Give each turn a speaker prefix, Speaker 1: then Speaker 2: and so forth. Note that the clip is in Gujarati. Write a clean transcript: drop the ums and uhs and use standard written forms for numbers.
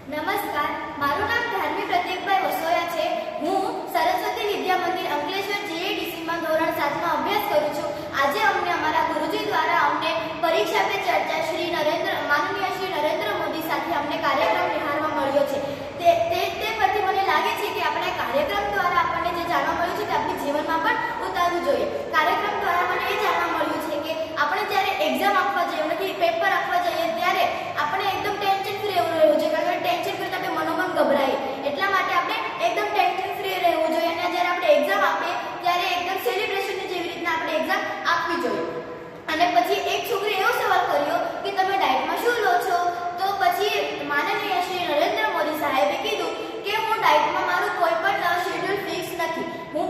Speaker 1: નમસ્કાર, મારું નામ ધાર્મી પ્રતીકભાઈ વસોયા છે. હું સરસ્વતી વિદ્યા મંદિર અંકલેશ્વર જીએડીસીમાં ધોરણ 7માં અભ્યાસ કરું છું. આજે અમને અમારા ગુરુજી દ્વારા અમને પરીક્ષા પે ચર્ચા માનનીય શ્રી નરેન્દ્ર મોદી સાથે અમને કાર્યક્રમ નિહાળવા મળ્યો છે. તે પરથી મને લાગે છે કે આપણે કાર્યક્રમ દ્વારા આપણને જે જાણવા મળ્યું છે તે આપણી જીવનમાં પણ ઉતારવું જોઈએ. કાર્યક્રમ દ્વારા મને એ જાણવા મળ્યું છે કે આપણે જ્યારે એક્ઝામ આપવા જઈએ એટલે કે પેપર આપવા જઈએ ત્યારે આપણે એકદમ ટેન્શન ફ્રી રહેવું જોઈએ. કારણ કે ટેન્શન કરતાં આપણે મનોમન ગભરાય, એટલા માટે આપણે એકદમ ટેન્શન ફ્રી રહેવું જોઈએ અને જ્યારે આપણે એક્ઝામ આપીએ ત્યારે એકદમ સેલિબ્રેશનની જેવી રીતના આપણે એક્ઝામ આપવી જોઈએ. અને પછી એક છોકરીએ એવો સવાલ કર્યો કે તમે ડાયટમાં શું લો છો? તો પછી માનનીય શ્રી નરેન્દ્ર મોદી સાહેબે કીધું કે હું ડાયટમાં મારું કોઈ પણ શેડ્યુલ ફિક્સ નથી. હું